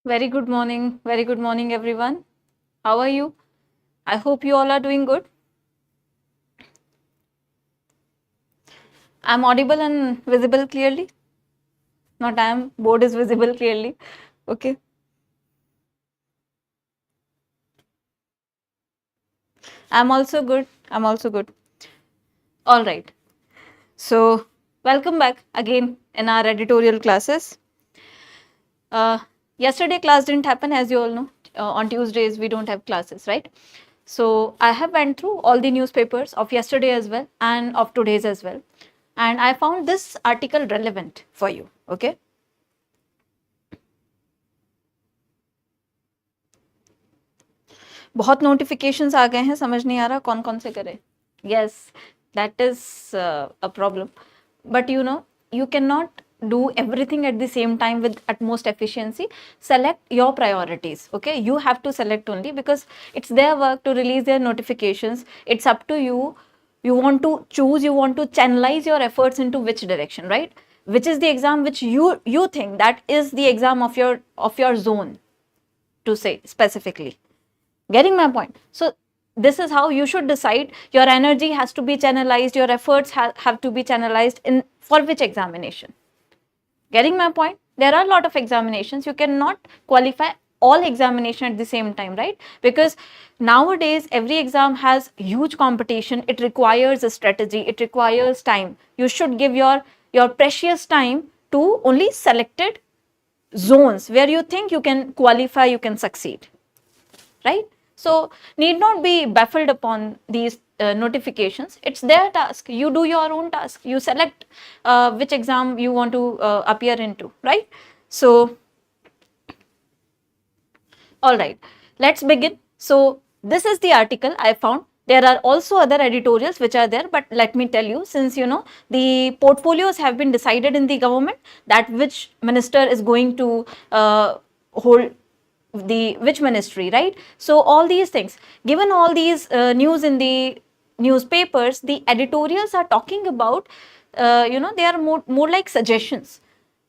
Very good morning everyone. How are you? I hope you all are doing good. I'm audible and visible clearly. Not board is visible clearly. Okay. I'm also good. I'm also good. All right. So, welcome back again in our editorial classes. Uh, Yesterday class didn't happen, as you all know. On Tuesdays we don't have classes, right? So I have went through all the newspapers of yesterday as well and of today's as well, and I found this article relevant for you. Okay. बहुत notifications आ गए हैं, समझ नहीं आ रहा कौन कौन से करें. Yes, that is a problem. But you cannot do everything at the same time with utmost efficiency. Select your priorities. Okay, you have to select only because it's their work to release their notifications. It's up to you. You want to choose, you want to channelize your efforts into which direction, right? Which is the exam which you think that is the exam of your zone, to say specifically. Getting my point? So this is how you should decide. Your energy has to be channelized, your efforts have to be channelized in for which examination. Getting my point? There are a lot of examinations. You cannot qualify all examination at the same time, right? Because nowadays every exam has huge competition. It requires a strategy, it requires time. You should give your precious time to only selected zones where you think you can qualify, you can succeed, right? So need not be baffled upon these notifications. It's their task. You do your own task. You select which exam you want to appear into, right? So, all right, let's begin. So this is the article I found. There are also other editorials which are there, but let me tell you, since the portfolios have been decided in the government, that which minister is going to hold the which ministry, right? So all these things, given all these news in the newspapers, the editorials are talking about, they are more like suggestions.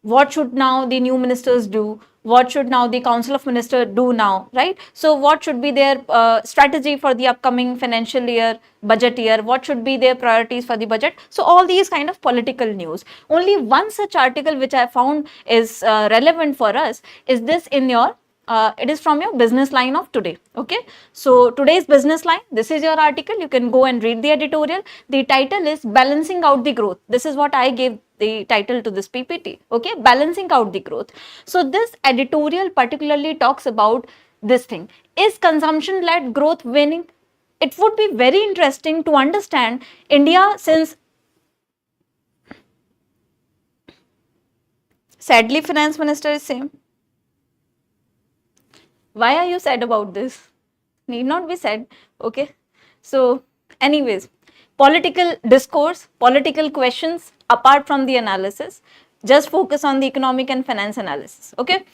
What should now the new ministers do? What should now the council of ministers do now, right? So what should be their strategy for the upcoming financial year, budget year? What should be their priorities for the budget? So all these kind of political news. Only one such article which I found is relevant for us is this in your it is from your business line of today. Okay, so today's business line, this is your article. You can go and read the editorial. The title is balancing out the growth. This is what I gave the title to this PPT. Okay, balancing out the growth. So this editorial particularly talks about this thing. Is consumption led growth winning? It would be very interesting to understand India, since sadly finance minister is same. Why are you sad about this? Need not be said. Okay. So anyways, political discourse, political questions apart from the analysis, just focus on the economic and finance analysis. Okay.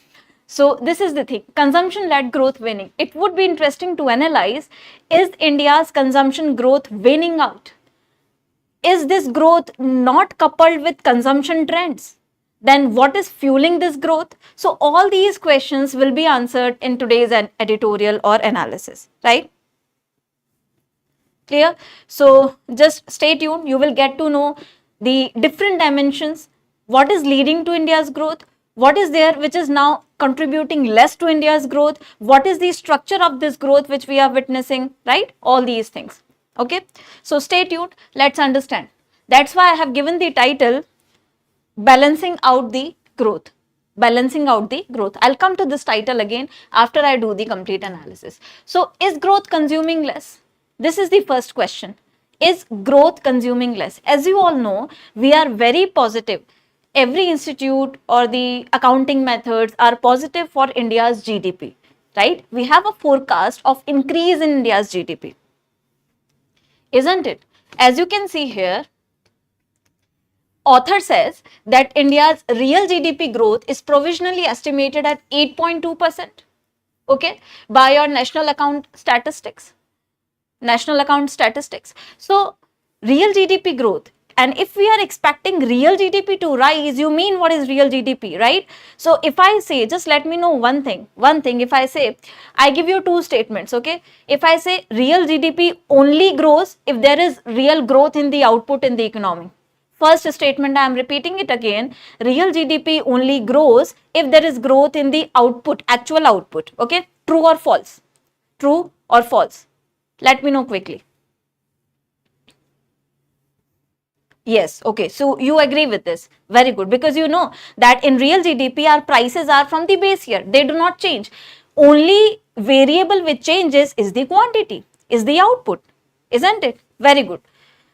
So this is the thing, consumption led growth winning. It would be interesting to analyze, is India's consumption growth winning out? Is this growth not coupled with consumption trends? Then what is fueling this growth? So all these questions will be answered in today's editorial or analysis, right? Clear? So just stay tuned. You will get to know the different dimensions. What is leading to India's growth? What is there which is now contributing less to India's growth? What is the structure of this growth which we are witnessing, right? All these things. Okay. So stay tuned. Let's understand. That's why I have given the title balancing out the growth. Balancing out the growth. I'll come to this title again after I do the complete analysis. So is growth consuming less? This is the first question. Is growth consuming less? As you all know, we are very positive. Every institute or the accounting methods are positive for India's GDP, right? We have a forecast of increase in India's GDP, isn't it? As you can see here, author says that India's real GDP growth is provisionally estimated at 8.2%, okay, by your national account statistics. So real GDP growth And if we are expecting real GDP to rise, you mean what is real GDP, right? So if I say, just let me know one thing, if I say, I give you two statements, okay? If I say real GDP only grows if there is real growth in the output in the economy. First statement, I am repeating it again, real GDP only grows if there is growth in the output, actual output, okay? True or false? True or false? Let me know quickly. Yes, okay, so you agree with this. Very good, because you know that in real GDP, our prices are from the base year. They do not change. Only variable which changes is the quantity, is the output, isn't it? Very good.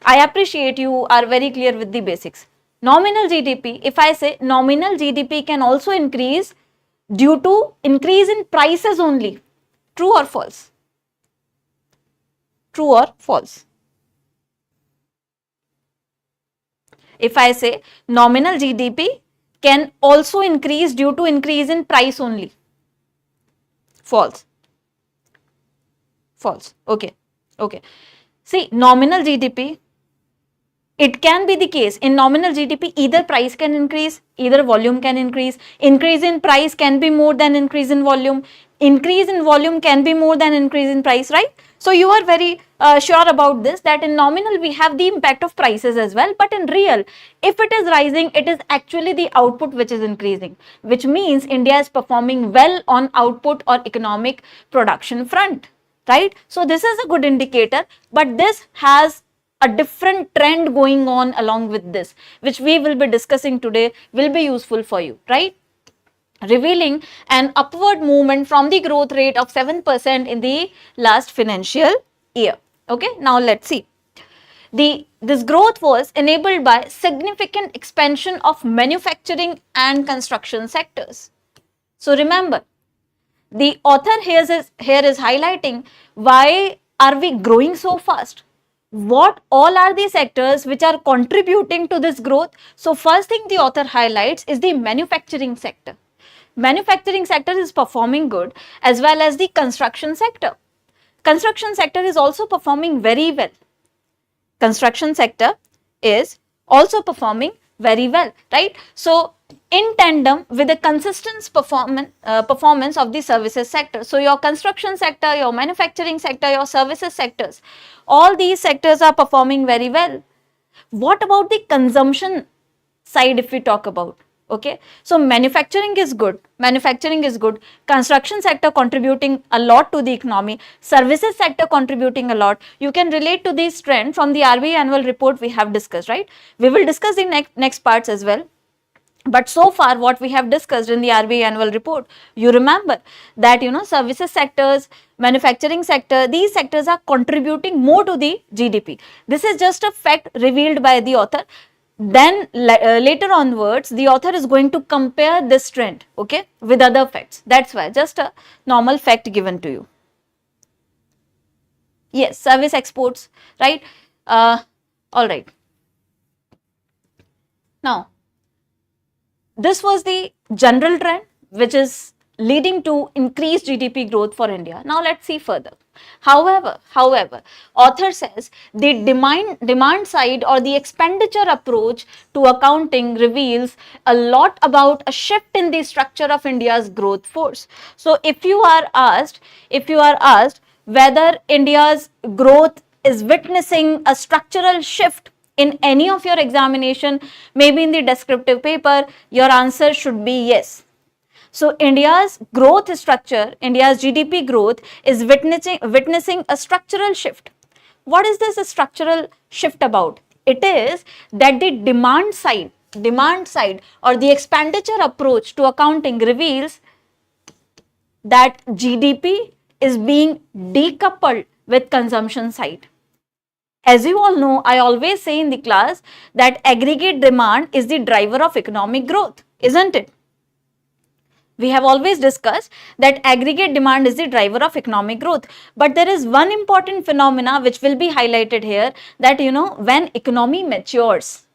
I appreciate you are very clear with the basics. Nominal GDP, if I say nominal GDP can also increase due to increase in prices only. True or false? True or false? If I say nominal GDP can also increase due to increase in price only. False. False. Okay. Okay. See, nominal GDP, it can be the case. In nominal GDP, either price can increase, either volume can increase. Increase in price can be more than increase in volume. Increase in volume can be more than increase in price, right? So you are very sure about this, that in nominal we have the impact of prices as well, but in real, if it is rising, it is actually the output which is increasing, which means India is performing well on output or economic production front, right? So this is a good indicator, but this has a different trend going on along with this, which we will be discussing today, will be useful for you, right? Revealing an upward movement from the growth rate of 7% in the last financial year. Okay, now let's see. This growth was enabled by significant expansion of manufacturing and construction sectors. So remember, the author here is highlighting why are we growing so fast? What all are the sectors which are contributing to this growth? So first thing the author highlights is the manufacturing sector. Manufacturing sector is performing good, as well as the construction sector. Construction sector is also performing very well. Construction sector is also performing very well, right? So in tandem with the consistent performance of the services sector. So your construction sector, your manufacturing sector, your services sectors, all these sectors are performing very well. What about the consumption side if we talk about? Okay, so manufacturing is good, construction sector contributing a lot to the economy, services sector contributing a lot. You can relate to this trend from the RBI annual report we have discussed, right? We will discuss the next parts as well. But so far what we have discussed in the RBI annual report, you remember that, you know, services sectors, manufacturing sector, these sectors are contributing more to the GDP. This is just a fact revealed by the author. Then later onwards, the author is going to compare this trend, okay, with other facts. That's why just a normal fact given to you. Yes, service exports, right? All right. Now, this was the general trend which is leading to increased GDP growth for India. Now let's see further. However, author says the demand side or the expenditure approach to accounting reveals a lot about a shift in the structure of India's growth force. So if you are asked whether India's growth is witnessing a structural shift in any of your examination, maybe in the descriptive paper, your answer should be yes. So India's growth structure, India's GDP growth is witnessing a structural shift. What is this structural shift about? It is that the demand side or the expenditure approach to accounting reveals that GDP is being decoupled with consumption side. As you all know, I always say in the class that aggregate demand is the driver of economic growth, isn't it? We have always discussed that aggregate demand is the driver of economic growth. But there is one important phenomena which will be highlighted here, that, you know, when economy matures.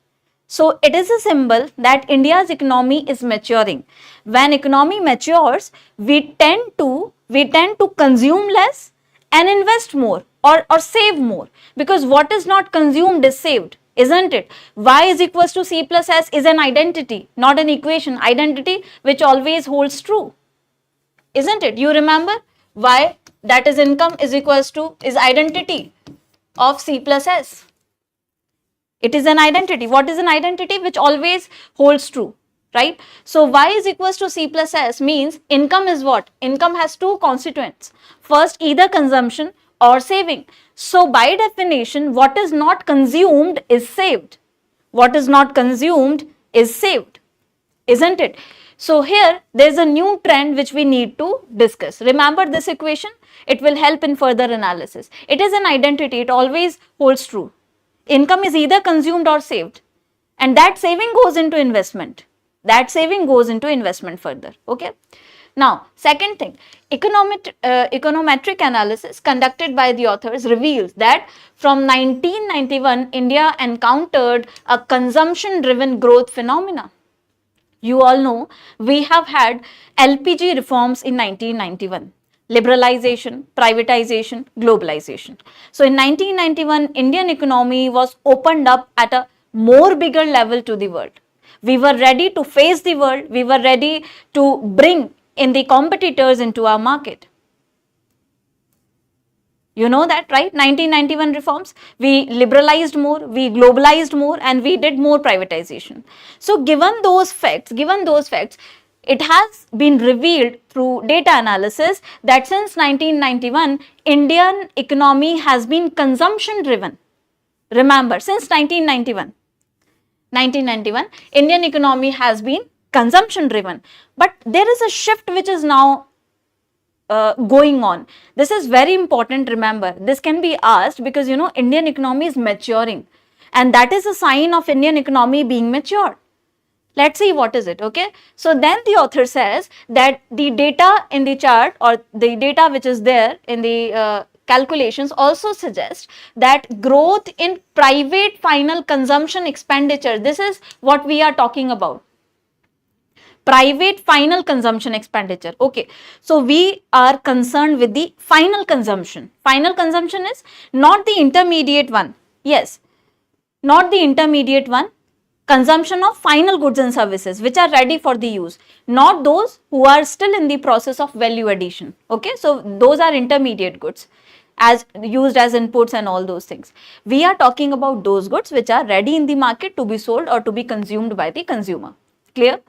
So it is a symbol that India's economy is maturing. When economy matures, we tend to consume less and invest more or save more, because what is not consumed is saved, isn't it? Y is equals to C plus S is an identity, not an equation. Identity which always holds true, isn't it? You remember Y, that is income, is equals to, is identity of C plus S. It is an identity. What is an identity? Which always holds true, right? So Y is equals to C plus S means income is what? Income has two constituents. First, either consumption or saving. So by definition, what is not consumed is saved. What is not consumed is saved, isn't it? So here there is a new trend which we need to discuss. Remember this equation? It will help in further analysis. It is an identity. It always holds true. Income is either consumed or saved, and that saving goes into investment. That saving goes into investment further. Okay. Now, second thing, econometric analysis conducted by the authors reveals that from 1991, India encountered a consumption-driven growth phenomena. You all know we have had LPG reforms in 1991. Liberalization, privatization, globalization. So in 1991, Indian economy was opened up at a more bigger level to the world. We were ready to face the world. We were ready to bring in the competitors into our market. You know that, right? 1991 reforms, we liberalized more, we globalized more, and we did more privatization. So given those facts, it has been revealed through data analysis that since 1991, Indian economy has been consumption driven. Remember, since 1991, Indian economy has been consumption driven. But there is a shift which is now going on. This is very important. Remember, this can be asked because you know Indian economy is maturing, and that is a sign of Indian economy being mature. Let's see what is it. Okay, so then the author says that the data in the chart or the data which is there in the calculations also suggest that growth in private final consumption expenditure, this is what we are talking about. Private final consumption expenditure. Okay, so we are concerned with the final consumption. Final consumption is not the intermediate one. Yes, not the intermediate one. Consumption of final goods and services which are ready for the use, not those who are still in the process of value addition. Okay, so those are intermediate goods as used as inputs and all those things. We are talking about those goods which are ready in the market to be sold or to be consumed by the consumer. Clear?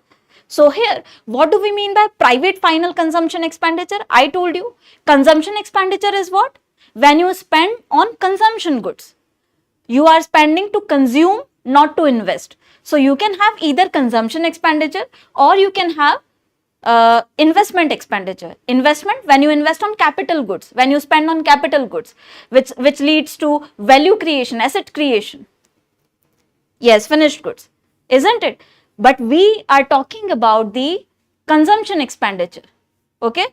So here, what do we mean by private final consumption expenditure? I told you, consumption expenditure is what? When you spend on consumption goods. You are spending to consume, not to invest. So you can have either consumption expenditure or you can have investment expenditure. Investment, when you invest on capital goods, when you spend on capital goods, which leads to value creation, asset creation. Yes, finished goods, isn't it? But we are talking about the consumption expenditure, okay?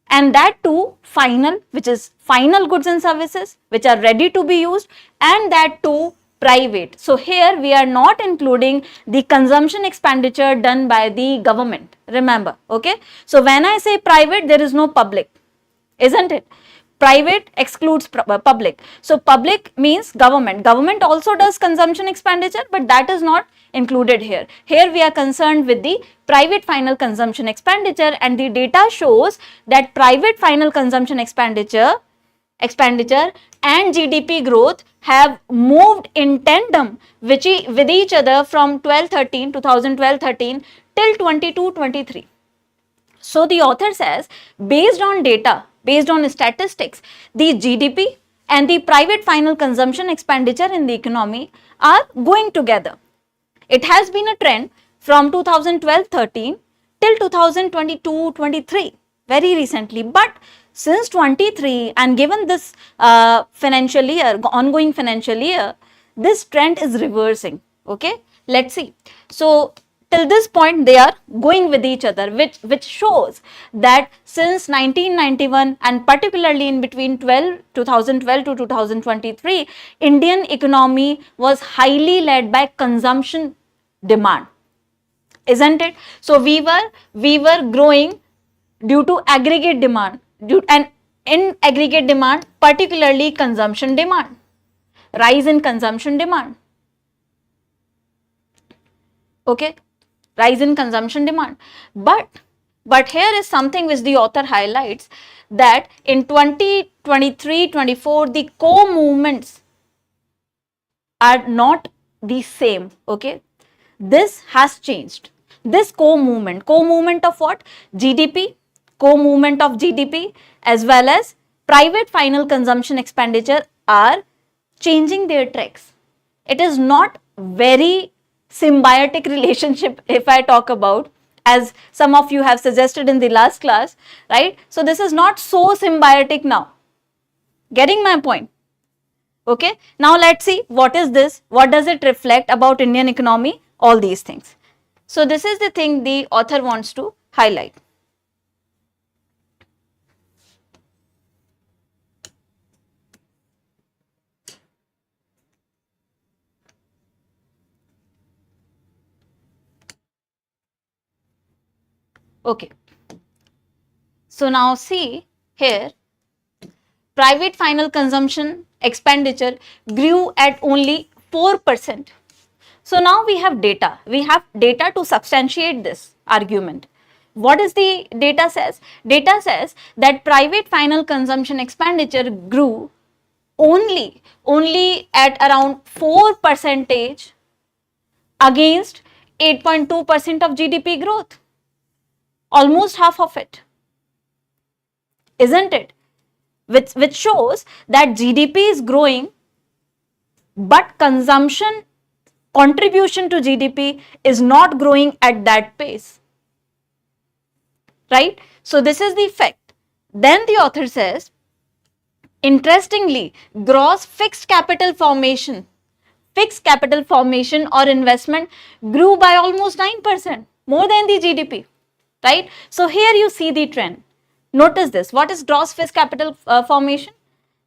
And that too final, which is final goods and services, which are ready to be used, and that too private. So here we are not including the consumption expenditure done by the government, remember, okay? So when I say private, there is no public, isn't it? Private excludes public. So public means government. Government also does consumption expenditure, but that is not included here. Here we are concerned with the private final consumption expenditure, and the data shows that private final consumption expenditure and GDP growth have moved in tandem with each other from 2012-13 till 22-23. So the author says, based on data, based on statistics, the GDP and the private final consumption expenditure in the economy are going together. It has been a trend from 2012-13 till 2022-23, very recently. But since 23 and given this financial year, ongoing financial year, this trend is reversing. Okay, let's see. So till this point they are going with each other, which shows that since 1991 and particularly in between 2012 to 2023, Indian economy was highly led by consumption demand, isn't it? So we were growing due to aggregate demand, and in aggregate demand, particularly consumption demand, rise in consumption demand. Okay, rise in consumption demand. But here is something which the author highlights, that in 2023-24 the co-movements are not the same. Okay, this has changed. This co-movement of what? GDP, co-movement of GDP as well as private final consumption expenditure are changing their tracks. It is not very symbiotic relationship if I talk about, as some of you have suggested in the last class, right? So this is not so symbiotic now. Getting my point? Okay, now let's see what is this, what does it reflect about Indian economy, all these things. So this is the thing the author wants to highlight. Okay, so now see here, private final consumption expenditure grew at only 4%. So now we have data to substantiate this argument. What is the data says? Data says that private final consumption expenditure grew only at around 4% against 8.2% of GDP growth. Almost half of it, isn't it? Which shows that GDP is growing, but consumption contribution to GDP is not growing at that pace, right? So this is the fact. Then the author says, interestingly, gross fixed capital formation or investment grew by almost 9%, more than the GDP, right? So here you see the trend. Notice this. What is gross fixed capital formation?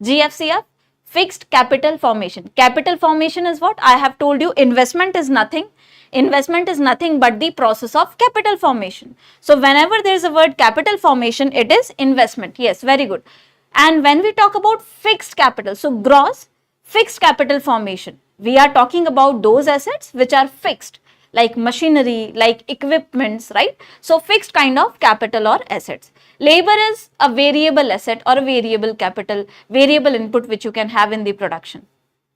GFCF, fixed capital formation. Capital formation is what? I have told you, investment is nothing. Investment is nothing but the process of capital formation. So whenever there is a word capital formation, it is investment. Yes, very good. And when we talk about fixed capital, so gross fixed capital formation, we are talking about those assets which are fixed, like machinery, like equipments, right? So fixed kind of capital or assets. Labor is a variable asset or a variable capital, variable input which you can have in the production,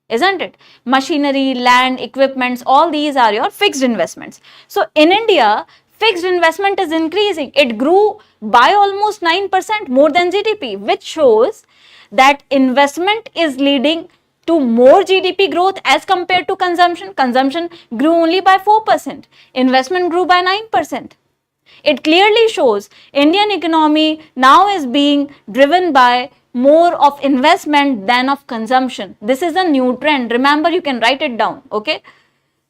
isn't it? Machinery, land, equipments, all these are your fixed investments. So in India, fixed investment is increasing. It grew by almost 9%, more than GDP, which shows that investment is leading to more GDP growth as compared to consumption. Consumption grew only by 4%. Investment grew by 9%. It clearly shows Indian economy now is being driven by more of investment than of consumption. This is a new trend. Remember, you can write it down. Okay,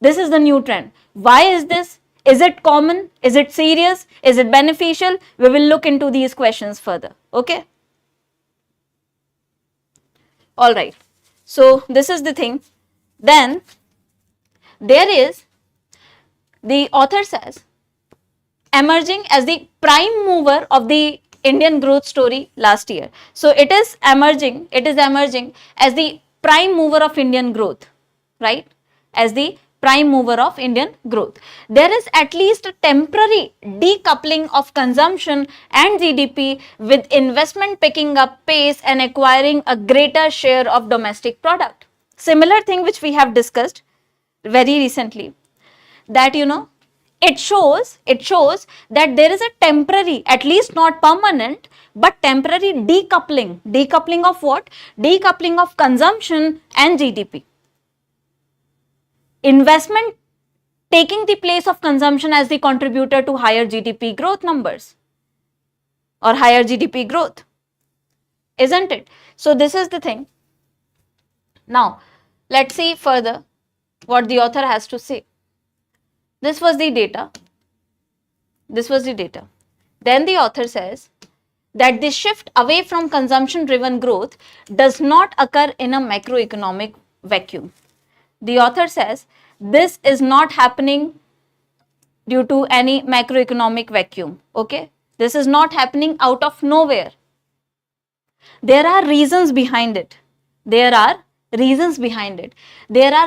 this is the new trend. Why is this? Is it common? Is it serious? Is it beneficial? We will look into these questions further. Okay, all right. So this is the thing. Then there is, the author says, emerging as the prime mover of the Indian growth story last year. So it is emerging as the prime mover of Indian growth, right? As the prime mover of Indian growth. There is at least a temporary decoupling of consumption and GDP, with investment picking up pace and acquiring a greater share of domestic product. Similar thing which we have discussed very recently, that it shows that there is a temporary, at least not permanent, but temporary decoupling. Decoupling of what? Decoupling of consumption and GDP. Investment taking the place of consumption as the contributor to higher GDP growth numbers or higher GDP growth, isn't it? So this is the thing. Now let's see further what the author has to say. This was the data. Then the author says that the shift away from consumption driven growth does not occur in a macroeconomic vacuum. The author says this is not happening due to any macroeconomic vacuum. Okay, this is not happening out of nowhere. There are reasons behind it. There are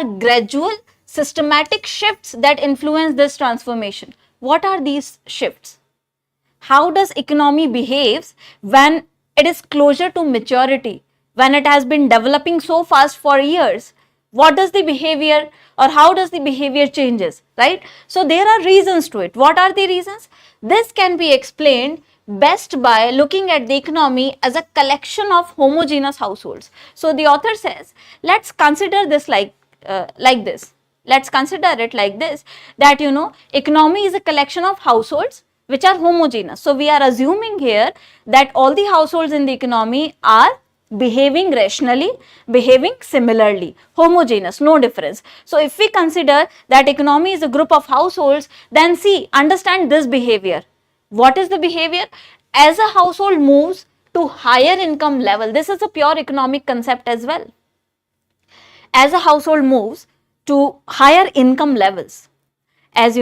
gradual systematic shifts that influence this transformation. What are these shifts? How does economy behaves when it is closer to maturity, when it has been developing so fast for years? What does the behavior, or how does the behavior changes, right? So there are reasons to it. What are the reasons? This can be explained best by looking at the economy as a collection of homogeneous households. So the author says, let's consider this like this. Let's consider it like this, that economy is a collection of households which are homogeneous. So we are assuming here that all the households in the economy are behaving rationally, behaving similarly, homogeneous, no difference. So if we consider that economy is a group of households, then understand this behavior. What is the behavior? As a household moves to higher income level, this is a pure economic concept as well. As a household moves to higher income levels, as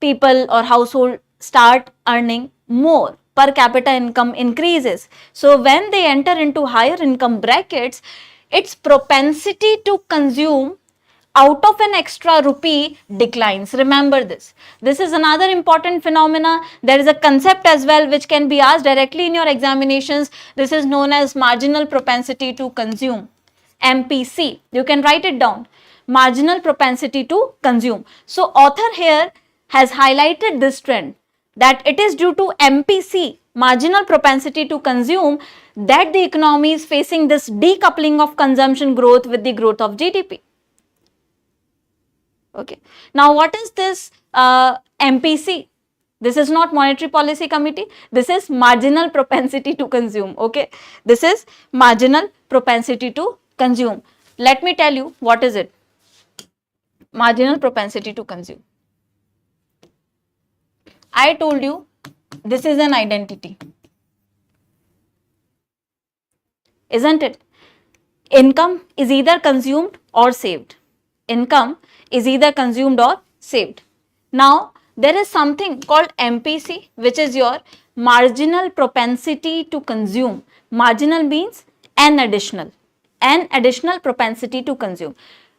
people or household start earning more, per capita income increases. So when they enter into higher income brackets, its propensity to consume out of an extra rupee declines. Remember this. This is another important phenomena. There is a concept as well which can be asked directly in your examinations. This is known as marginal propensity to consume, MPC. You can write it down. Marginal propensity to consume. So author here has highlighted this trend, that it is due to MPC, marginal propensity to consume, that the economy is facing this decoupling of consumption growth with the growth of GDP. Okay. Now what is this MPC? This is not Monetary Policy Committee. This is marginal propensity to consume. Okay. This is marginal propensity to consume. Let me tell you what is it. Marginal propensity to consume. I told you this is an identity, isn't it? Income is either consumed or saved. Income is either consumed or saved. Now, there is something called MPC, which is your marginal propensity to consume. Marginal means an additional propensity to consume.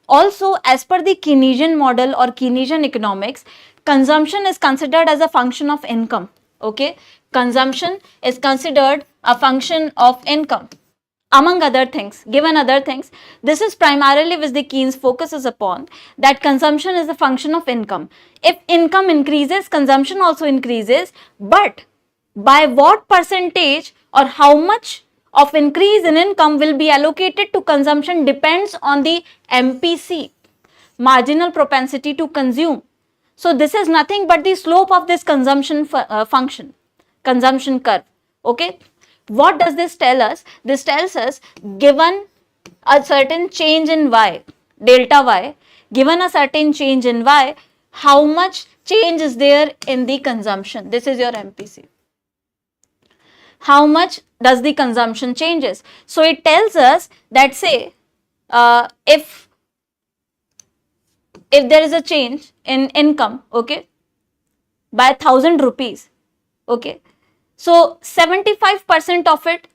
Also, as per the Keynesian model or Keynesian economics, consumption is considered as a function of income. Okay, consumption is considered a function of income. Among other things, given other things, this is primarily which the Keynes focuses upon, that consumption is a function of income. If income increases, consumption also increases, but by what percentage or how much of increase in income will be allocated to consumption depends on the MPC, marginal propensity to consume. So this is nothing but the slope of this consumption function, consumption curve. Okay. What does this tell us? This tells us, given a certain change in y, delta y, given a certain change in y, how much change is there in the consumption? This is your MPC. How much does the consumption changes? So it tells us that, say, if there is a change in income, okay, by 1,000 rupees, okay, so 75% of it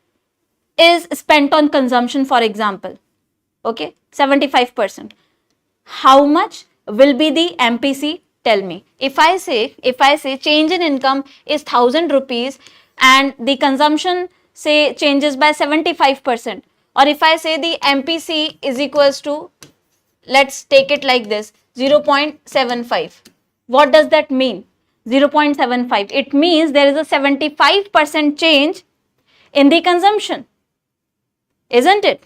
is spent on consumption, for example, okay, 75%. How much will be the MPC? Tell me. If I say change in income is 1,000 rupees and the consumption say changes by 75%, or if I say the MPC is equals to, let's take it like this, 0.75. What does that mean? 0.75. It means there is a 75% change in the consumption, isn't it?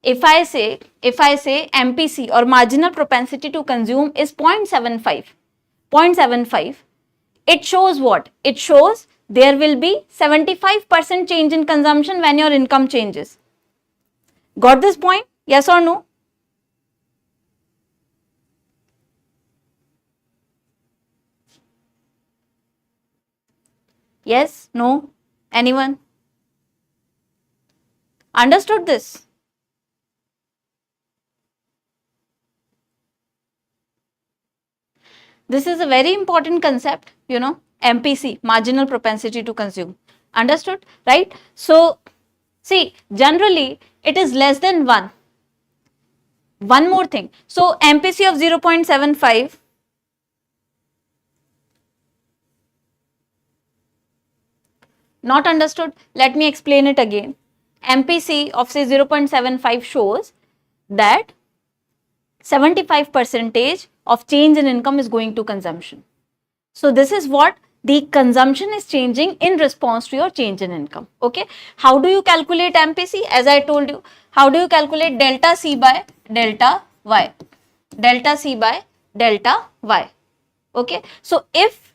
If I say MPC or marginal propensity to consume is 0.75, it shows what? It shows there will be 75% change in consumption when your income changes. Got this point? Yes or no? Yes? No? Anyone? Understood this? This is a very important concept, MPC, marginal propensity to consume. Understood? Right? So, See, generally it is less than 1. One more thing. So, MPC of 0.75, not understood? Let me explain it again. MPC of say 0.75 shows that 75% of change in income is going to consumption. So this is what the consumption is changing in response to your change in income. Okay. How do you calculate MPC? As I told you, how do you calculate delta C by delta Y? Delta C by delta Y. Okay. So if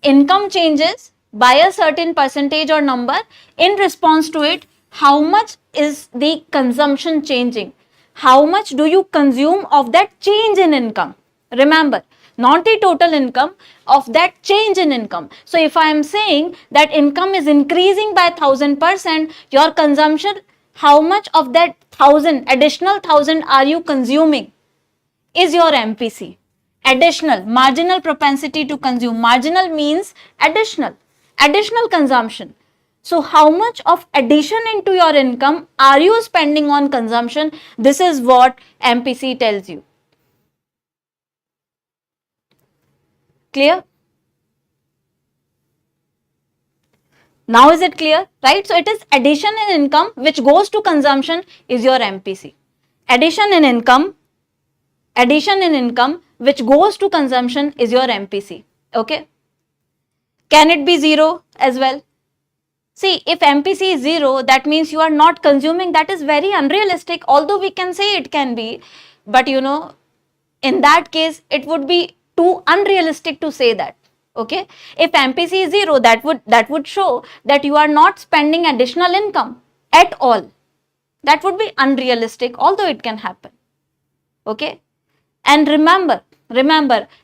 income changes by a certain percentage or number, in response to it, how much is the consumption changing? How much do you consume of that change in income? Remember, not the total income, of that change in income. So if I am saying that income is increasing by 1000%, your consumption, how much of that 1000, additional 1000 are you consuming is your MPC. Additional, marginal propensity to consume. Marginal means additional consumption. So how much of addition into your income are you spending on consumption? This is what MPC tells you. Clear? Now is it clear? Right? So it is addition in income which goes to consumption is your MPC. Addition in income which goes to consumption is your MPC. Okay? Can it be 0 as well? See, if MPC is 0, that means you are not consuming. That is very unrealistic, although we can say it can be. But you know, in that case, it would be too unrealistic to say that. Okay? If MPC is 0, that would show that you are not spending additional income at all. That would be unrealistic, although it can happen. Okay? And remember,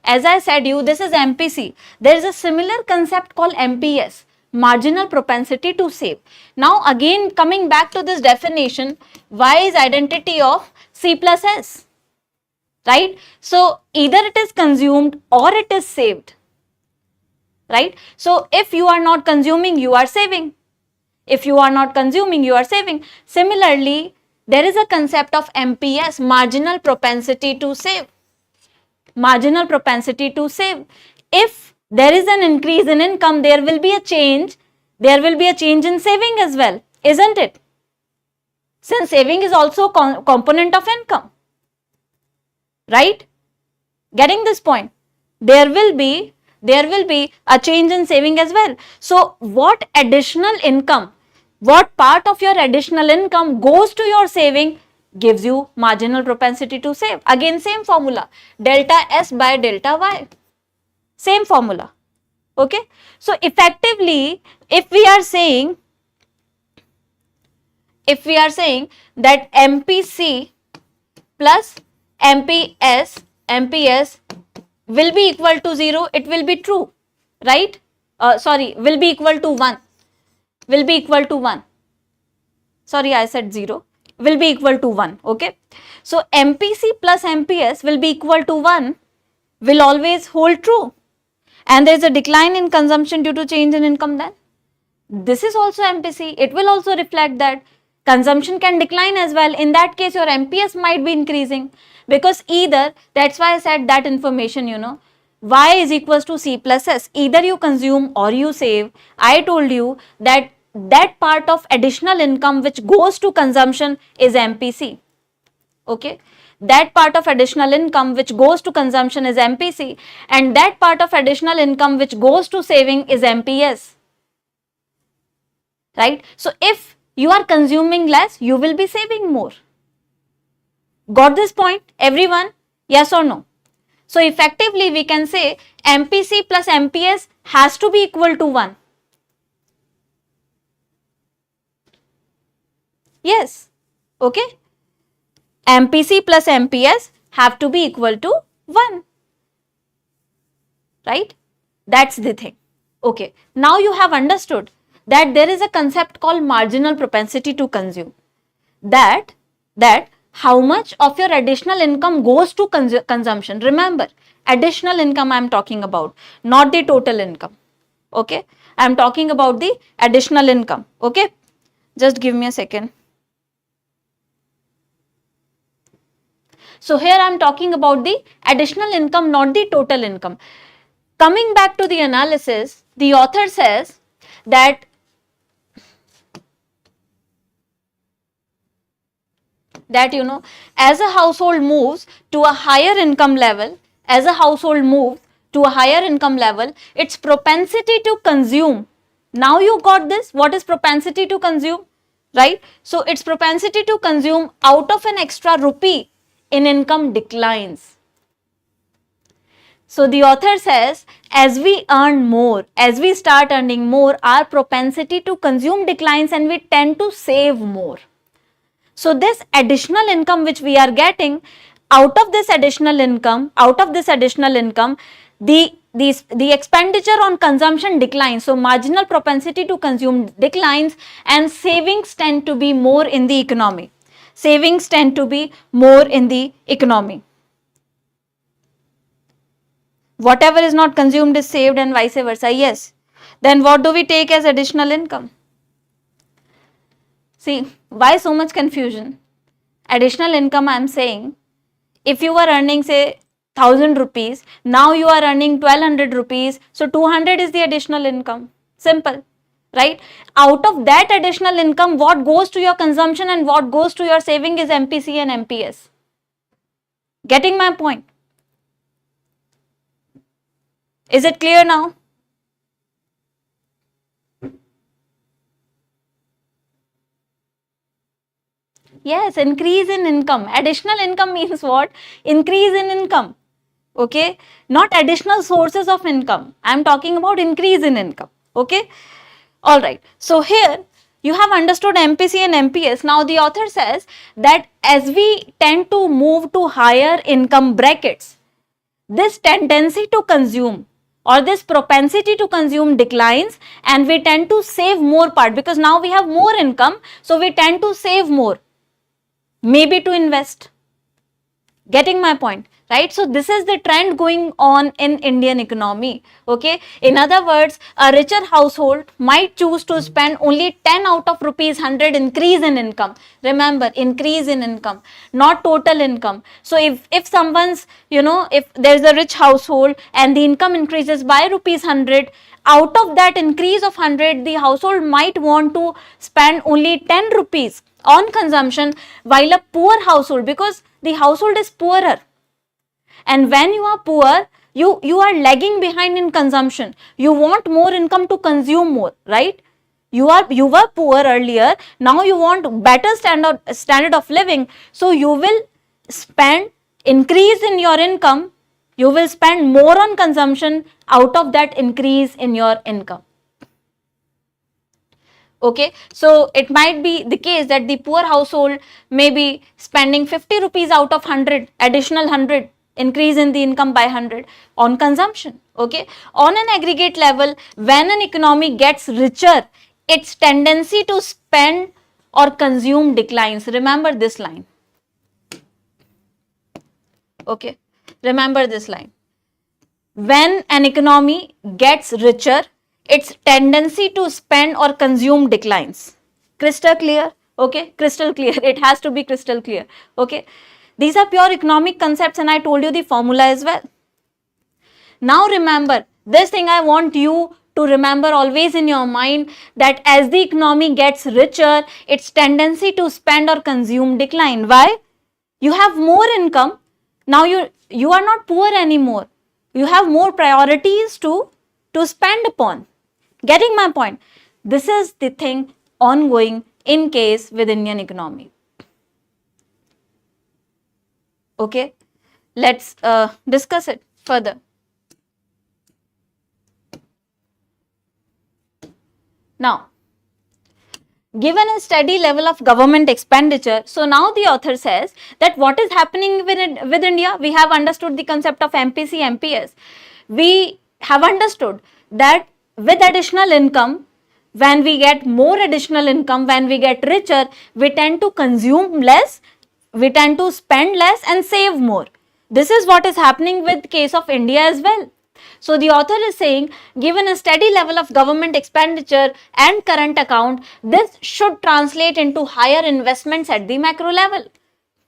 as I said you, this is MPC. There is a similar concept called MPS, marginal propensity to save. Now again coming back to this definition, Y is identity of C plus S, right? So either it is consumed or it is saved, right? So if you are not consuming, you are saving. If you are not consuming, you are saving. Similarly, there is a concept of MPS, marginal propensity to save. Marginal propensity to save. If there is an increase in income, there will be a change. There will be a change in saving as well, isn't it? Since saving is also a component of income, right? Getting this point? There will be a change in saving as well. So what additional income, what part of your additional income goes to your saving gives you marginal propensity to save. Again, same formula, delta S by delta Y. Same formula. Okay. So effectively, if we are saying that MPC plus MPS will be equal to 0, it will be true, right? Will be equal to 1. Will be equal to 1. Sorry, I said 0. Will be equal to 1. Okay. So MPC plus MPS will be equal to 1 will always hold true. And there is a decline in consumption due to change in income, then this is also MPC. It will also reflect that consumption can decline as well. In that case, your MPS might be increasing, because either, that's why I said that information, you know, Y is equals to C plus S. Either you consume or you save. I told you that part of additional income which goes to consumption is MPC. Okay. That part of additional income which goes to consumption is MPC, and that part of additional income which goes to saving is MPS. Right? So if you are consuming less, you will be saving more. Got this point, everyone? Yes or no? So effectively we can say MPC plus MPS has to be equal to 1. Yes. Okay. MPC plus MPS have to be equal to 1. Right? That's the thing. Okay. Now you have understood that there is a concept called marginal propensity to consume. That how much of your additional income goes to consumption. Remember, additional income I am talking about, not the total income. Okay. I am talking about the additional income. Okay. Just give me a second. So here I am talking about the additional income, not the total income. Coming back to the analysis, the author says that as a household moves to a higher income level, its propensity to consume. Now you got this. What is propensity to consume? Right? So its propensity to consume out of an extra rupee in income declines. So the author says, as we earn more, as we start earning more, our propensity to consume declines and we tend to save more. So this additional income which we are getting, out of this additional income, the expenditure on consumption declines. So marginal propensity to consume declines and savings tend to be more in the economy. Whatever is not consumed is saved and vice versa. Yes. Then what do we take as additional income? See, why so much confusion? Additional income, I am saying, if you were earning say 1000 rupees, now you are earning 1200 rupees, so 200 is the additional income. Simple, right? Out of that additional income, what goes to your consumption and what goes to your saving is MPC and MPS. Getting my point? Is it clear now? Yes, increase in income. Additional income means what? Increase in income. Okay, not additional sources of income. I am talking about increase in income. Okay, all right. So here you have understood MPC and MPS. Now the author says that as we tend to move to higher income brackets, this tendency to consume or this propensity to consume declines and we tend to save more part, because now we have more income, so we tend to save more, maybe to invest. Getting my point, right? So this is the trend going on in Indian economy. Okay, in other words, a richer household might choose to spend only 10 out of rupees 100 increase in income. Remember, increase in income, not total income. So if someone's, if there's a rich household and the income increases by rupees 100, out of that increase of 100, the household might want to spend only 10 rupees on consumption, while a poor household, because the household is poorer, and when you are poor, you are lagging behind in consumption. You want more income to consume more, right? You were poor earlier, now you want better standard of living, so you will spend, increase in your income, you will spend more on consumption out of that increase in your income. Okay, so it might be the case that the poor household may be spending 50 rupees out of 100, additional 100, increase in the income by 100 on consumption. Okay, on an aggregate level, when an economy gets richer, its tendency to spend or consume declines. Remember this line. Okay, remember this line. When an economy gets richer, its tendency to spend or consume declines. Crystal clear? Okay, crystal clear. It has to be crystal clear. Okay, these are pure economic concepts and I told you the formula as well. Now remember, this thing I want you to remember always in your mind, that as the economy gets richer, its tendency to spend or consume decline. Why? You have more income. Now you are not poor anymore. You have more priorities to spend upon. Getting my point? This is the thing ongoing in case with Indian economy. Okay, let's discuss it further. Now, given a steady level of government expenditure, so now the author says that what is happening with India? We have understood the concept of MPC, MPS. We have understood that with additional income, when we get more additional income, when we get richer, we tend to consume less, we tend to spend less and save more. This is what is happening with case of India as well. So the author is saying, given a steady level of government expenditure and current account, this should translate into higher investments at the macro level.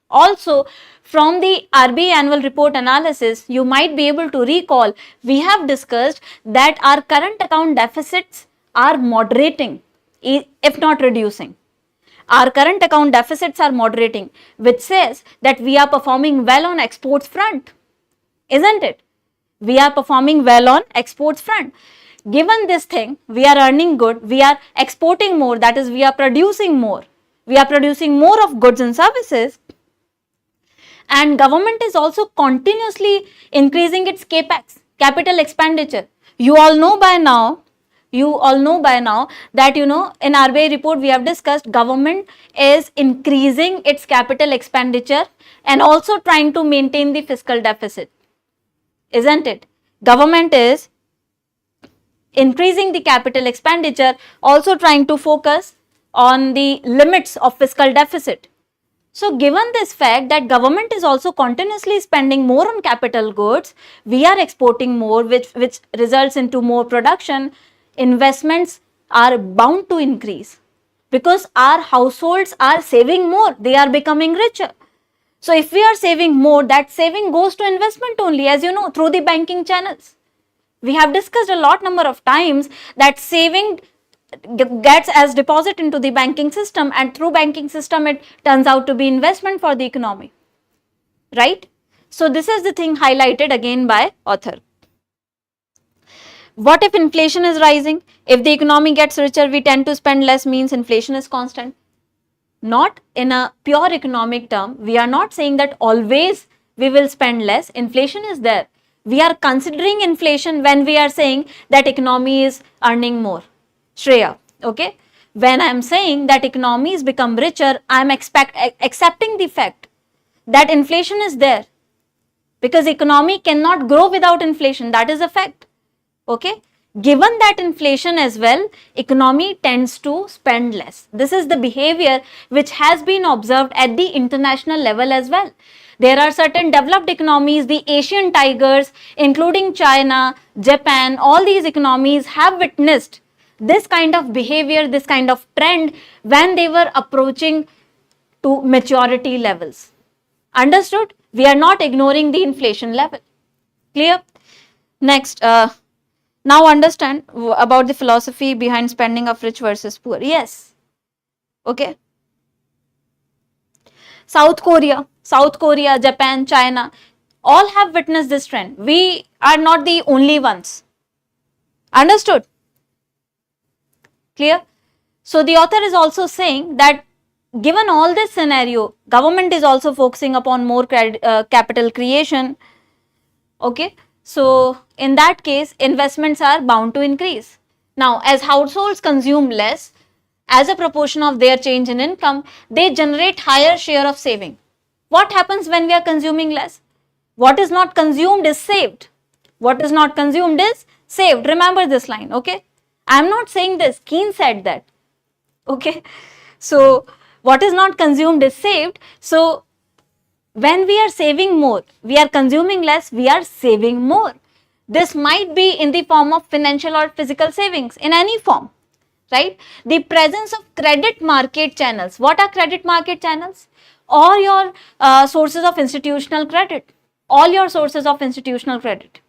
Also, from the RBI annual report analysis, you might be able to recall, we have discussed that our current account deficits are moderating, if not reducing. Our current account deficits are moderating, which says that we are performing well on exports front, isn't it? We are performing well on exports front. Given this thing, we are earning good, we are exporting more, that is, we are producing more. We are producing more of goods and services, and government is also continuously increasing its capex, capital expenditure. You all know by now that in RBI report we have discussed government is increasing its capital expenditure and also trying to maintain the fiscal deficit, isn't it? Government is increasing the capital expenditure, also trying to focus on the limits of fiscal deficit. So given this fact that government is also continuously spending more on capital goods, we are exporting more, which results into more production, investments are bound to increase because our households are saving more, they are becoming richer. So if we are saving more, that saving goes to investment only, as you know, through the banking channels. We have discussed a lot number of times that saving gets as deposit into the banking system, and through banking system it turns out to be investment for the economy, right? So this is the thing highlighted again by author. What if inflation is rising? If the economy gets richer, we tend to spend less, means inflation is constant. Not in a pure economic term, we are not saying that always we will spend less. Inflation is there. We are considering inflation when we are saying that economy is earning more. Shreya, okay? When I am saying that economies become richer, I am accepting the fact that inflation is there because economy cannot grow without inflation. That is a fact, okay? Given that inflation as well, economy tends to spend less. This is the behavior which has been observed at the international level as well. There are certain developed economies, the Asian tigers, including China, Japan, all these economies have witnessed this kind of behavior, this kind of trend when they were approaching to maturity levels. Understood? We are not ignoring the inflation level. Clear? Next, now understand about the philosophy behind spending of rich versus poor. Yes. Okay. South Korea, Japan, China, all have witnessed this trend. We are not the only ones. Understood? Clear? So the author is also saying that given all this scenario, government is also focusing upon more capital creation. Okay. So in that case, investments are bound to increase. Now, as households consume less, as a proportion of their change in income, they generate higher share of saving. What happens when we are consuming less? What is not consumed is saved. What is not consumed is saved. Remember this line, okay? I am not saying this, Keynes said that, okay? So, what is not consumed is saved. So, when we are saving more, we are consuming less, we are saving more. This might be in the form of financial or physical savings, in any form, right? The presence of credit market channels. What are credit market channels? All your sources of institutional credit. All your sources of institutional credit.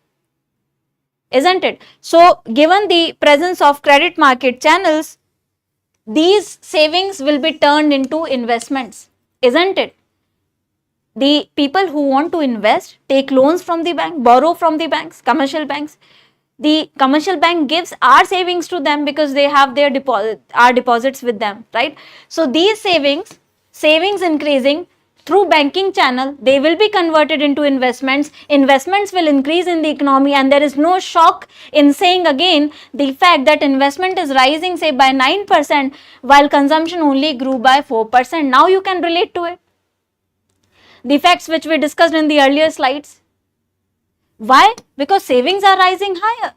Isn't it? So, given the presence of credit market channels, these savings will be turned into investments. Isn't it? The people who want to invest take loans from the bank, borrow from the banks, commercial banks. The commercial bank gives our savings to them because they have their deposits with them, right? So these savings increasing through banking channel, they will be converted into investments. Investments will increase in the economy, and there is no shock in saying again the fact that investment is rising, say, by 9% while consumption only grew by 4%. Now you can relate to it. The facts which we discussed in the earlier slides. Why? Because savings are rising higher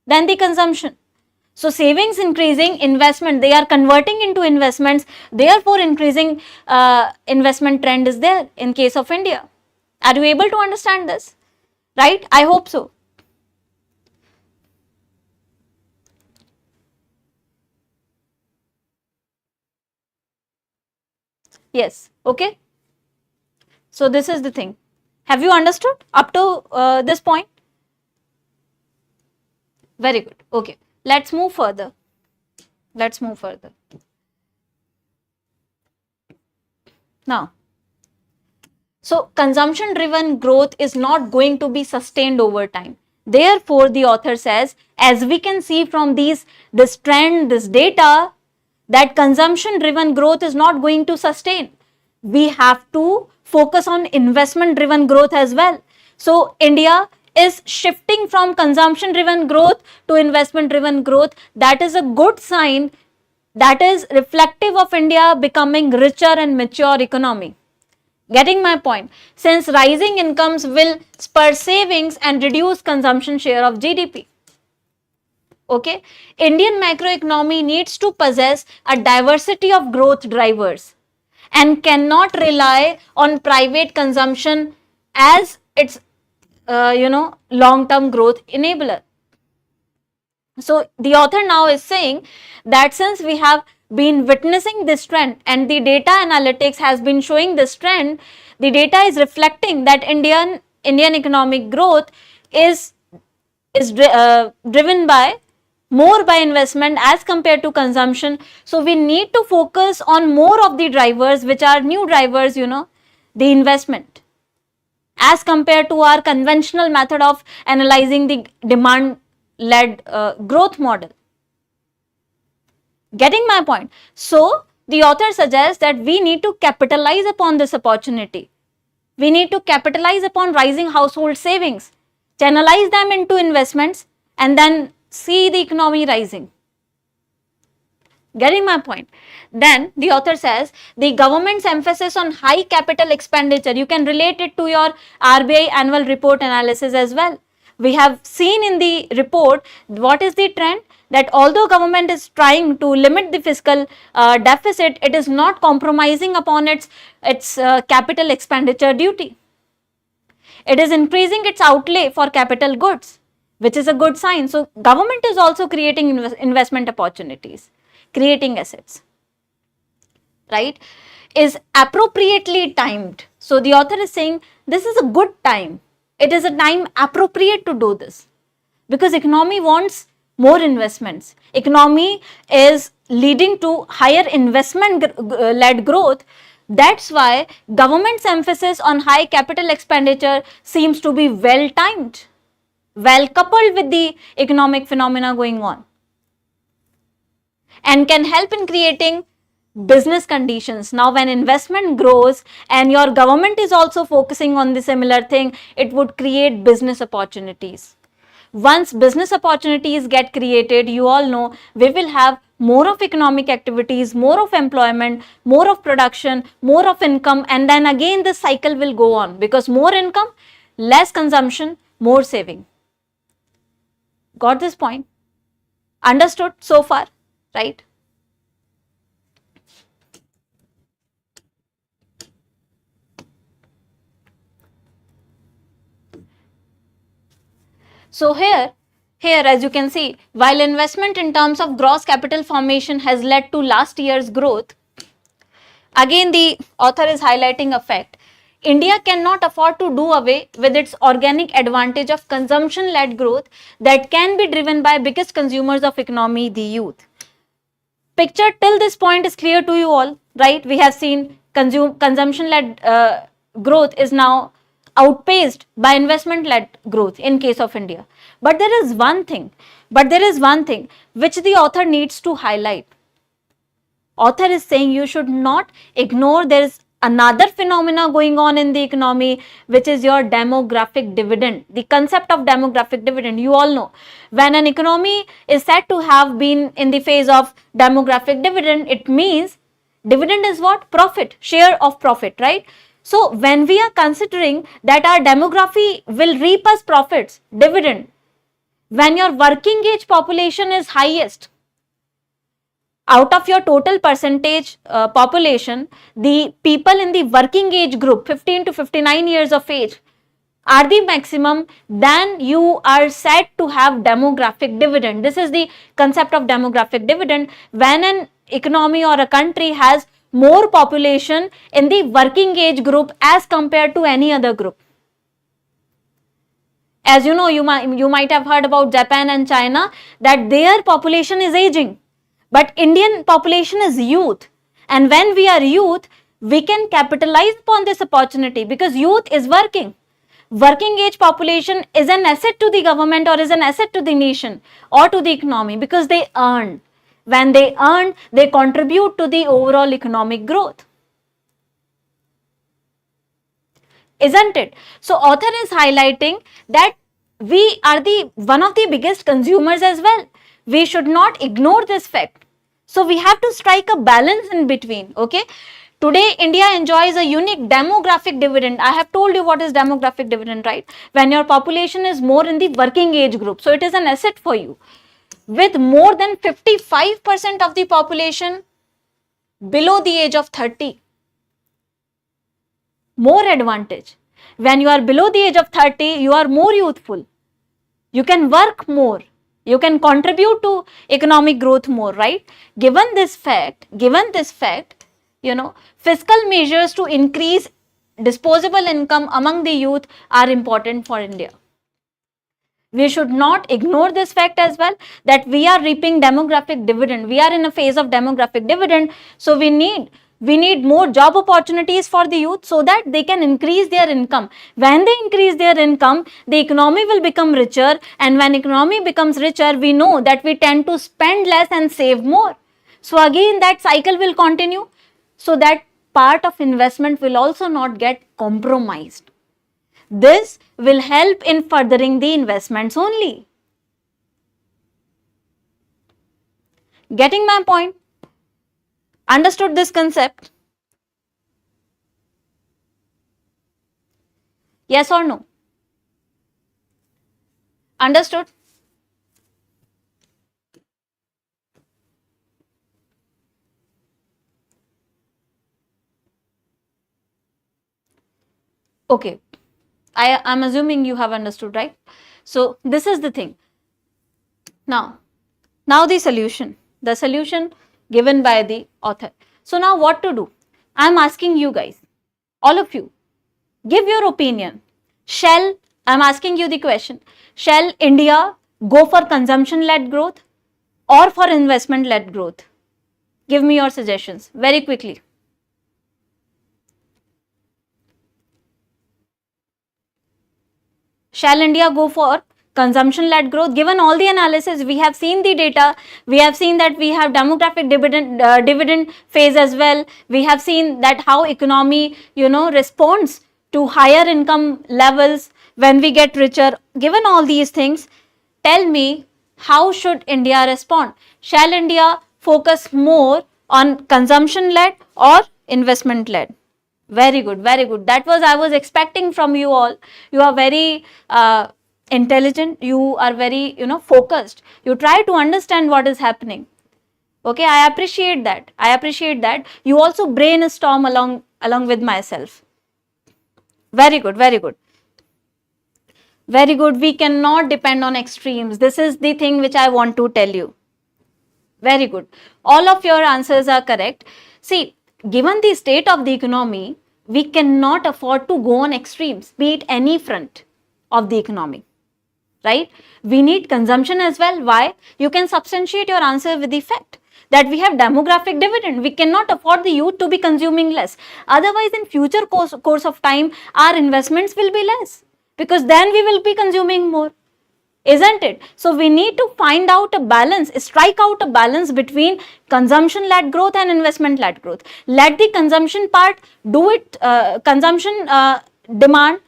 than the consumption. So savings increasing, investment, they are converting into investments, therefore increasing investment trend is there in case of India. Are you able to understand this? Right? I hope so. Yes, okay. So this is the thing. Have you understood up to this point? Very good. Okay, let's move further. Let's move further. Now, so consumption driven growth is not going to be sustained over time. Therefore, the author says, as we can see from this trend, this data, that consumption driven growth is not going to sustain. We have to focus on investment driven growth as well. So India is shifting from consumption driven growth to investment driven growth. That is a good sign. That is reflective of India becoming richer and mature economy. Getting my point? Since rising incomes will spur savings and reduce consumption share of GDP. Okay, Indian macroeconomy needs to possess a diversity of growth drivers and cannot rely on private consumption as its long-term growth enabler. So the author now is saying that since we have been witnessing this trend and the data analytics has been showing this trend, the data is reflecting that Indian economic growth is driven by more by investment as compared to consumption. So we need to focus on more of the drivers which are new drivers, the investment, as compared to our conventional method of analyzing the demand led growth model. Getting my point? So the author suggests that we need to capitalize upon this opportunity. We need to capitalize upon rising household savings, channelize them into investments, and then see the economy rising. Getting my point? Then the author says the government's emphasis on high capital expenditure, you can relate it to your RBI annual report analysis as well. We have seen in the report what is the trend, that although government is trying to limit the fiscal deficit, it is not compromising upon its capital expenditure duty. It is increasing its outlay for capital goods, which is a good sign. So government is also creating investment opportunities, creating assets, right, is appropriately timed. So the author is saying this is a good time. It is a time appropriate to do this because economy wants more investments. Economy is leading to higher investment led growth. That's why government's emphasis on high capital expenditure seems to be well timed, well coupled with the economic phenomena going on, and can help in creating business conditions. Now when investment grows and your government is also focusing on the similar thing, it would create business opportunities. Once business opportunities get created, you all know we will have more of economic activities, more of employment, more of production, more of income, and then again the cycle will go on because more income, less consumption, more saving. Got this point? Understood so far, right? So here as you can see, while investment in terms of gross capital formation has led to last year's growth, again the author is highlighting a fact. India cannot afford to do away with its organic advantage of consumption-led growth that can be driven by biggest consumers of economy, the youth. Picture till this point is clear to you all, right? We have seen consumption-led growth is now outpaced by investment-led growth in case of India. But there is one thing which the author needs to highlight. Author is saying you should not ignore there is another phenomena going on in the economy, which is your demographic dividend. The concept of demographic dividend, you all know. When an economy is said to have been in the phase of demographic dividend, it means dividend is what? Profit, share of profit, right? So when we are considering that our demography will reap us profits, dividend, when your working age population is highest, out of your total percentage population, the people in the working age group, 15 to 59 years of age, are the maximum, then you are said to have demographic dividend. This is the concept of demographic dividend. When an economy or a country has more population in the working age group as compared to any other group. As you know, you might have heard about Japan and China, that their population is aging, but Indian population is youth. And when we are youth, we can capitalize upon this opportunity because youth is working. Working age population is an asset to the government or is an asset to the nation or to the economy because they earn. When they earn, they contribute to the overall economic growth. Isn't it? So author is highlighting that we are one of the biggest consumers as well. We should not ignore this fact. So we have to strike a balance in between. Okay. Today, India enjoys a unique demographic dividend. I have told you what is demographic dividend, right? When your population is more in the working age group. So it is an asset for you. With more than 55% of the population below the age of 30. More advantage. When you are below the age of 30, you are more youthful. You can work more. You can contribute to economic growth more, right? Given this fact, fiscal measures to increase disposable income among the youth are important for India. We should not ignore this fact as well, that we are reaping demographic dividend. We are in a phase of demographic dividend. So we need more job opportunities for the youth so that they can increase their income. When they increase their income, the economy will become richer, and when economy becomes richer, we know that we tend to spend less and save more. So again, that cycle will continue, so that part of investment will also not get compromised. This will help in furthering the investments only. Getting my point? Understood this concept? Yes or no? Understood? Okay. I am assuming you have understood, right? So this is the thing. Now the solution given by the author. So now what to do? I am asking you guys, all of you, give your opinion. I am asking you the question, shall India go for consumption-led growth or for investment-led growth? Give me your suggestions very quickly. Shall India go for consumption-led growth? Given all the analysis, we have seen the data, we have seen that we have demographic dividend phase as well. We have seen that how economy, responds to higher income levels when we get richer. Given all these things, tell me, how should India respond? Shall India focus more on consumption-led or investment-led? Very good, very good. That was I was expecting from you all. You are very intelligent. You are very, focused. You try to understand what is happening. Okay, I appreciate that. You also brainstorm along with myself. Very good, very good. Very good. We cannot depend on extremes. This is the thing which I want to tell you. Very good. All of your answers are correct. See, given the state of the economy, we cannot afford to go on extremes, be it any front of the economy, right? We need consumption as well. Why? You can substantiate your answer with the fact that we have demographic dividend. We cannot afford the youth to be consuming less. Otherwise, in future course of time, our investments will be less, because then we will be consuming more. Isn't it? So we need to find out a balance, strike out a balance between consumption-led growth and investment-led growth. Let the consumption part do it, demand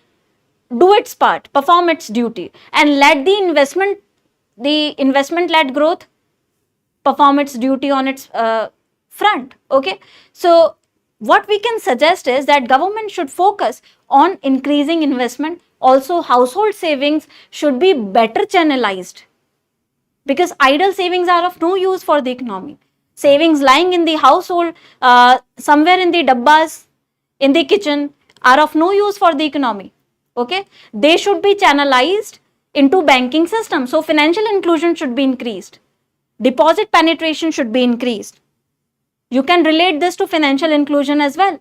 do its part, perform its duty, and let the investment-led growth perform its duty on its front. Okay. So what we can suggest is that government should focus on increasing investment. Also, household savings should be better channelized, because idle savings are of no use for the economy. Savings lying in the household, somewhere in the dabbas, in the kitchen, are of no use for the economy. Okay, they should be channelized into banking system. So financial inclusion should be increased. Deposit penetration should be increased. You can relate this to financial inclusion as well.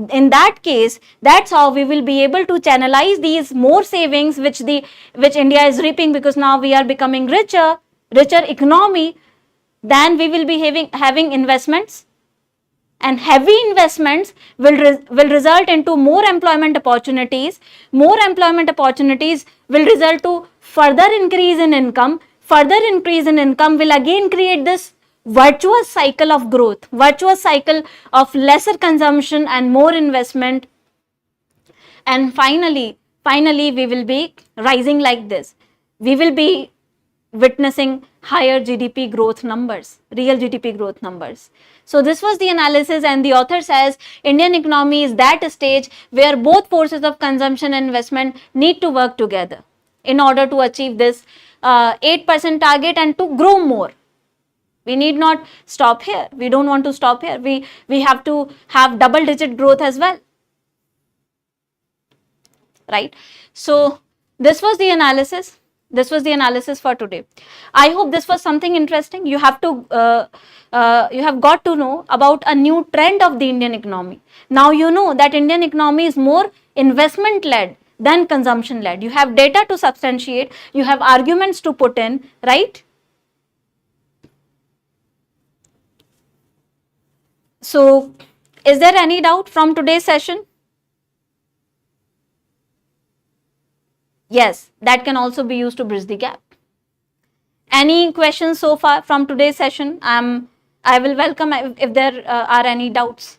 In that case, that's how we will be able to channelize these more savings which India is reaping, because now we are becoming richer economy. Then we will be having investments, and heavy investments will result into more employment opportunities. More employment opportunities will result to further increase in income. Further increase in income will again create this virtuous cycle of growth, virtuous cycle of lesser consumption and more investment. And finally we will be rising like this. We will be witnessing higher GDP growth numbers, real GDP growth numbers. So this was the analysis, and the author says Indian economy is that stage where both forces of consumption and investment need to work together in order to achieve this 8% target and to grow more. We need not stop here. We don't want to stop here. We have to have double digit growth as well. Right? So this was the analysis. This was the analysis for today. I hope this was something interesting. You have got to know about a new trend of the Indian economy. Now you know that Indian economy is more investment led than consumption led. You have data to substantiate. You have arguments to put in, right? So is there any doubt from today's session? Yes, that can also be used to bridge the gap. Any questions so far from today's session? I will welcome if there are any doubts.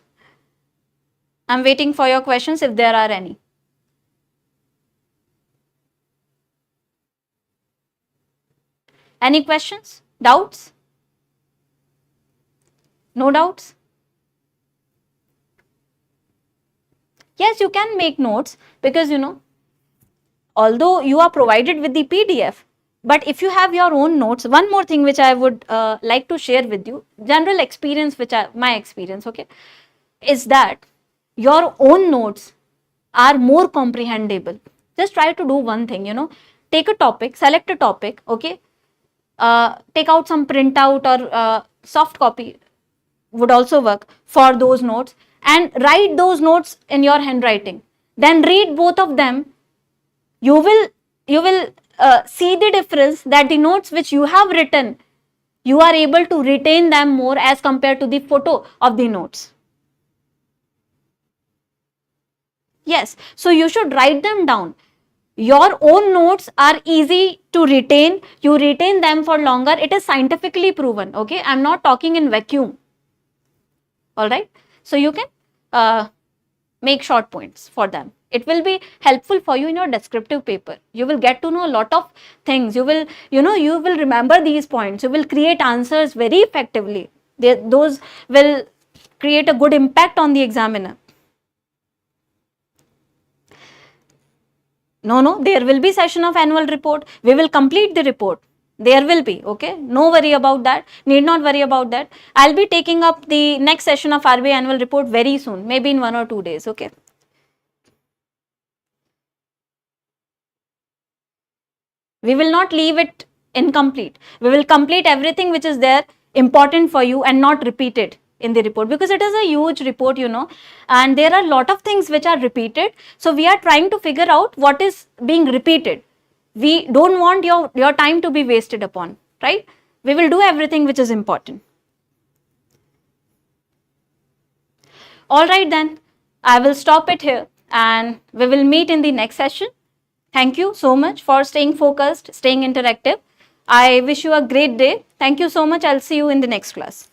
I'm waiting for your questions if there are any. Any questions? Doubts? No doubts? Yes, you can make notes, because although you are provided with the PDF, but if you have your own notes, one more thing which I would like to share with you, general experience, my experience, okay, is that your own notes are more comprehensible. Just try to do one thing, take a topic, select a topic, okay, take out some printout or soft copy would also work for those notes, and write those notes in your handwriting. Then read both of them. You will see the difference, that the notes which you have written, you are able to retain them more as compared to the photo of the notes. Yes, so you should write them down. Your own notes are easy to retain. You retain them for longer. It is scientifically proven, okay? I'm not talking in vacuum. All right. So you can make short points for them. It will be helpful for you in your descriptive paper. You will get to know a lot of things. You will, you will remember these points. You will create answers very effectively. Those will create a good impact on the examiner. No, there will be session of annual report. We will complete the report. There will be, okay? No worry about that. Need not worry about that. I'll be taking up the next session of RBI annual report very soon, maybe in 1 or 2 days, okay? We will not leave it incomplete. We will complete everything which is there important for you and not repeat it in the report, because it is a huge report, and there are a lot of things which are repeated. So we are trying to figure out what is being repeated. We don't want your time to be wasted upon, right? We will do everything which is important. All right, then I will stop it here and we will meet in the next session. Thank you so much for staying focused, staying interactive. I wish you a great day. Thank you so much. I'll see you in the next class.